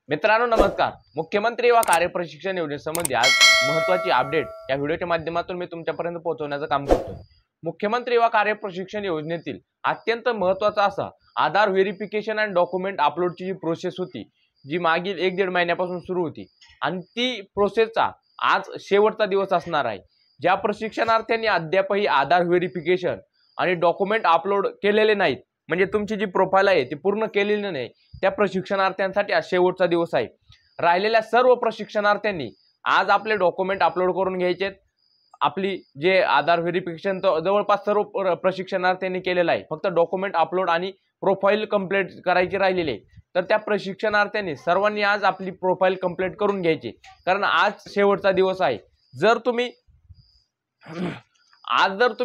मित्रांनो नमस्कार। मुख्यमंत्री व कार्यप्रशिक्षण योजनेसंबंधी आज महत्त्वाची अपडेट या व्हिडिओच्या माध्यमातून मी तुमच्यापर्यंत पोहोचवण्याचं काम करतोय। मुख्यमंत्री व कार्यप्रशिक्षण योजनेतील अत्यंत महत्त्वाचा असा आधार व्हेरिफिकेशन आणि डॉक्युमेंट अपलोडची जी प्रोसेस होती, जी मागील 1-1.5 महिन्यापासून सुरू होती आणि ती प्रोसेसचा आज शेवटचा दिवस असणार आहे। ज्या प्रशिक्षणार्थ्यांनी अद्यापही आधार व्हेरिफिकेशन आणि डॉक्युमेंट अपलोड केलेले नाहीत, म्हणजे तुमची जी प्रोफाइल आहे ती पूर्ण केलेली नाही, त्या प्रशिक्षणार्थ्यांसाठी आज शेवटचा दिवस आहे। राहिलेल्या सर्व प्रशिक्षणार्थ्यांनी आज आपले डॉक्युमेंट अपलोड करून घ्यायचे। आपली जे आधार व्हेरिफिकेशन तर जवळपास सर्व प्रशिक्षणार्थ्यांनी केलेलं आहे, फक्त डॉक्युमेंट अपलोड आणि प्रोफाइल कंप्लीट करायची राहिलेली आहे। तर त्या प्रशिक्षणार्थ्यांनी सर्वांनी आज आपली प्रोफाइल कंप्लीट करून घ्यायची, कारण आज शेवटचा दिवस आहे। जर तुम्ही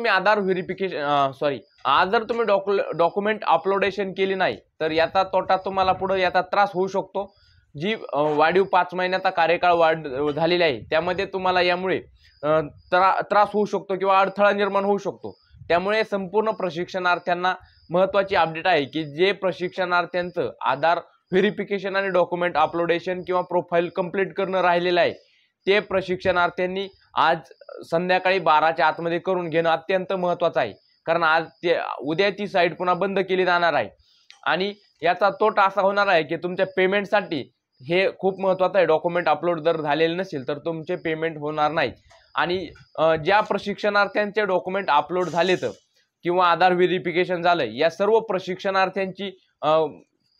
आधार व्हेरिफिकेशन आज जर तुम्ही डॉक्युमेंट अपलोडेशन केली नाही तर याचा तोटा तुम्हाला पुढे याचा त्रास होऊ शकतो। जी वाढीव 5 महिन्याचा कार्यकाळ झालेला आहे त्यामध्ये तुम्हाला यामुळे त्रास होऊ शकतो किंवा अडथळा निर्माण होऊ शकतो। त्यामुळे संपूर्ण प्रशिक्षणार्थ्यांना महत्त्वाची अपडेट आहे की जे प्रशिक्षणार्थ्यांचं आधार व्हेरिफिकेशन आणि डॉक्युमेंट अपलोडेशन किंवा प्रोफाइल कंप्लीट करणं राहिलेलं आहे, ते प्रशिक्षणार्थ्यांनी आज संध्याकाळी 12च्या आतमध्ये करून घेणं अत्यंत महत्त्वाचं आहे। कारण आज उद्या ती साईट पुन्हा बंद केली जाणार आहे आणि याचा तोटा असा होणार आहे की तुमच्या पेमेंटसाठी हे खूप महत्त्वाचं आहे। डॉक्युमेंट अपलोड जर झालेले नसेल तर तुमचे पेमेंट होणार नाही आणि ज्या प्रशिक्षणार्थ्यांचे डॉक्युमेंट अपलोड झालेत किंवा आधार व्हेरिफिकेशन झालं, या सर्व प्रशिक्षणार्थ्यांची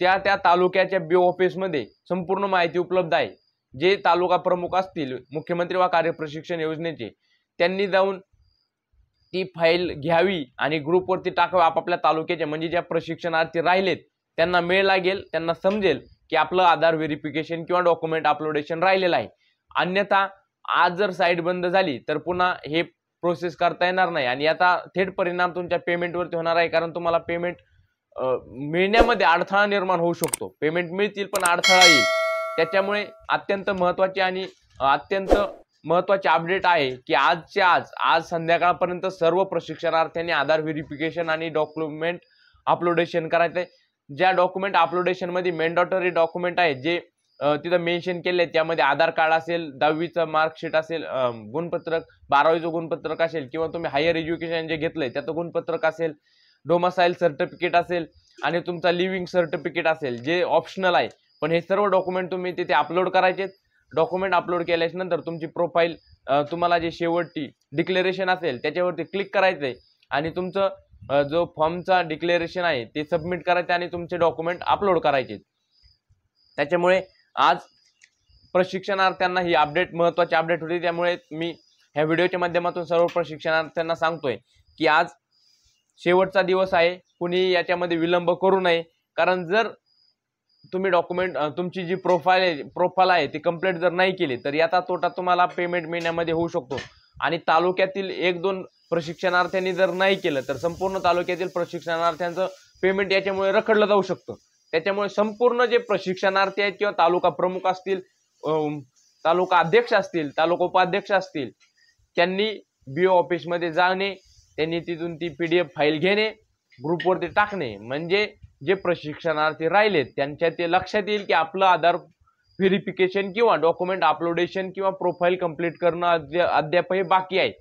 त्या तालुक्याच्या बीओ ऑफिसमध्ये संपूर्ण माहिती उपलब्ध आहे। जे तालुका प्रमुख असतील मुख्यमंत्री व कार्यप्रशिक्षण योजनेचे, त्यांनी जाऊन ती फाईल घ्यावी आणि ग्रुपवरती टाकावी आपापल्या तालुक्याचे, म्हणजे ज्या प्रशिक्षणार्थी राहिलेत त्यांना मेल लागेल, त्यांना समजेल की आपलं आधार व्हेरिफिकेशन किंवा डॉक्युमेंट अपलोडेशन राहिलेलं आहे। अन्यथा आज जर साईट बंद झाली तर पुन्हा हे प्रोसेस करता येणार नाही आणि याचा थेट परिणाम तुमच्या पेमेंटवरती होणार आहे, कारण तुम्हाला पेमेंट मिळण्यामध्ये अडथळा निर्माण होऊ शकतो। पेमेंट मिळतील पण अडथळा येईल। त्याच्यामुळे अत्यंत महत्त्वाची अपडेट आहे की आज संध्याकाळपर्यंत सर्व प्रशिक्षणार्थ्यांनी आधार व्हेरिफिकेशन आणि डॉक्युमेंट अपलोडेशन करायचं आहे। ज्या डॉक्युमेंट अपलोडेशन मध्ये मॅन्डेटरी डॉक्युमेंट आहे जे तिथं मेन्शन केले, त्यामध्ये आधार कार्ड असेल, 10वीचं मार्कशीट असेल, गुणपत्रक, 12वीचं गुणपत्रक असेल किंवा तुम्ही हायर एज्युकेशन जे घेतलंय त्याचं गुणपत्रक असेल, डोमासाईल सर्टिफिकेट असेल आणि तुमचा लिव्हिंग सर्टिफिकेट असेल, जे ऑप्शनल आहे, पण हे सर्व डॉक्युमेंट तुम्ही तिथे अपलोड करायचे। डॉक्युमेंट अपलोड केल्याच्या नंतर तुमची प्रोफाइल तुम्हाला जे शेवटची डिक्लेरेशन असेल त्याच्यावरती क्लिक करायचंय आणि तुमचं जो फॉर्मचा डिक्लेरेशन आहे ते सबमिट करायचं आणि तुमचे डॉक्युमेंट अपलोड करायचे। त्याच्यामुळे आज प्रशिक्षणार्थ्यांना ही अपडेट महत्त्वाची अपडेट होती। त्यामुळे मी ह्या व्हिडिओच्या माध्यमातून सर्व प्रशिक्षणार्थ्यांना सांगतोय की आज शेवटचा दिवस आहे, कुणी याच्यामध्ये विलंब करू नये। कारण जर तुम्ही डॉक्युमेंट तुमची जी प्रोफाइल आहे ती कंप्लीट जर नाही केली तर याचा तोटा तुम्हाला पेमेंट मिळण्यामध्ये होऊ शकतो आणि तालुक्यातील 1-2 प्रशिक्षणार्थ्यांनी जर नाही केलं तर संपूर्ण तालुक्यातील प्रशिक्षणार्थ्यांचं पेमेंट याच्यामुळे रखडलं जाऊ शकतं। त्याच्यामुळे संपूर्ण जे प्रशिक्षणार्थी आहेत किंवा तालुका प्रमुख असतील, तालुका अध्यक्ष असतील, तालुका उपाध्यक्ष असतील, त्यांनी बीओ ऑफिसमध्ये जाणे, त्यांनी तिथून ती PDF फाईल घेणे, ग्रुपवरती टाकणे, म्हणजे जे प्रशिक्षणार्थी राहिलेत त्यांच्या ते लक्षात येईल की आपलं आधार व्हेरिफिकेशन किंवा डॉक्युमेंट अपलोडेशन किंवा प्रोफाइल कंप्लीट करणं अद्यापही बाकी आहे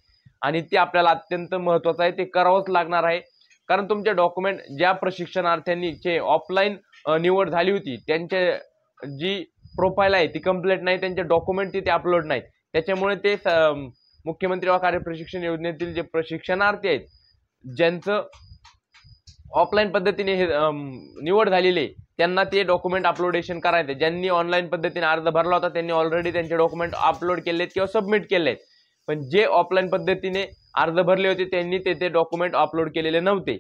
आणि ते आपल्याला अत्यंत महत्त्वाचं आहे, ते करावंच लागणार आहे। कारण तुमचे डॉक्युमेंट ज्या प्रशिक्षणार्थ्यांनी ऑफलाईन निवड झाली होती त्यांचे जी प्रोफाइल आहे ती कंप्लीट नाही, त्यांचे डॉक्युमेंट तिथे अपलोड नाहीत, त्याच्यामुळे ते मुख्यमंत्री व कार्यप्रशिक्षण योजनेतील जे प्रशिक्षणार्थी आहेत ज्यांचं ऑफलाईन पद्धतीने निवड झालेली आहे त्यांना ते डॉक्युमेंट अपलोडेशन करायचे। ज्यांनी ऑनलाईन पद्धतीने अर्ज भरला होता त्यांनी ऑलरेडी त्यांचे डॉक्युमेंट अपलोड केलेत किंवा सबमिट केलेत, पण जे ऑफलाईन पद्धतीने अर्ज भरले होते त्यांनी ते डॉक्युमेंट अपलोड केलेले नव्हते,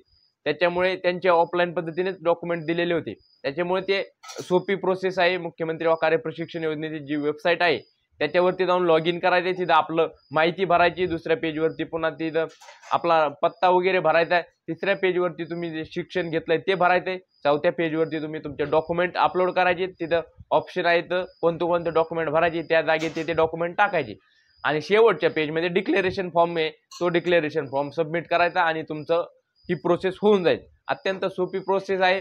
त्याच्यामुळे त्यांचे ऑफलाईन पद्धतीनेच डॉक्युमेंट दिलेले होते। त्याच्यामुळे ते सोपी प्रोसेस आहे। मुख्यमंत्री व कार्यप्रशिक्षण योजनेची जी वेबसाईट आहे त्याच्यावरती जाऊन लॉग इन करायचे, तिथं आपलं माहिती भरायची, दुसऱ्या पेजवरती पुन्हा तिथं आपला पत्ता वगैरे भरायचा आहे, तिसऱ्या पेजवरती तुम्ही जे शिक्षण घेतलंय ते भरायचंय, चौथ्या पेजवरती तुम्ही तुमचे डॉक्युमेंट अपलोड करायचे, तिथं ऑप्शन आहे तर कोणते डॉक्युमेंट भरायचे, त्या जागी ते डॉक्युमेंट टाकायचे आणि शेवटच्या पेजमध्ये डिक्लेरेशन फॉर्म आहे, तो डिक्लेरेशन फॉर्म सबमिट करायचा आणि तुमचं ही प्रोसेस होऊन जाईल। अत्यंत सोपी प्रोसेस आहे,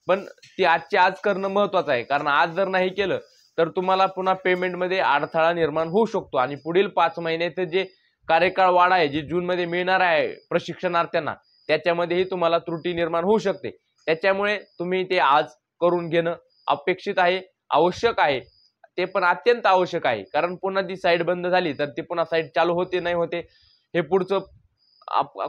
पण ती आजच्या आज करणं महत्त्वाचं आहे, कारण आज जर नाही केलं तर तुम्हाला पुन्हा पेमेंटमध्ये अडथळा निर्माण होऊ शकतो आणि पुढील 5 महिन्याचे जे कार्यकाळ वाढ आहे जी जूनमध्ये मिळणार आहे प्रशिक्षणार्थ्यांना त्याच्यामध्येही तुम्हाला त्रुटी निर्माण होऊ शकते। त्याच्यामुळे तुम्ही ते आज करून घेणं अपेक्षित आहे, आवश्यक आहे, ते पण अत्यंत आवश्यक आहे। कारण पुन्हा ती साईट बंद झाली तर ती पुन्हा साईट चालू होते नाही होते हे पुढचं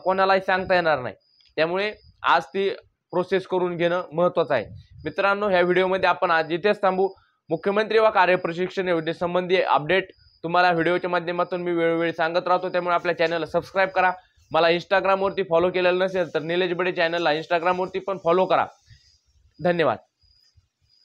कोणालाही सांगता येणार नाही। त्यामुळे आज ती प्रोसेस करून घेणं महत्त्वाचं आहे। मित्रांनो, ह्या व्हिडिओमध्ये आपण आज इथेच थांबू। मुख्यमंत्री व कार्यप्रशिक्षण योजनेसंबंधी अपडेट तुम्हाला व्हिडिओच्या माध्यमातून मी वेळोवेळी सांगत राहतो। त्यामुळे आपल्या चॅनलला सबस्क्राइब करा। मला इंस्टाग्रामवरती फॉलो केलेलं नसेल तर निलेश बडे चॅनलला इंस्टाग्रामवरती पण फॉलो करा। धन्यवाद।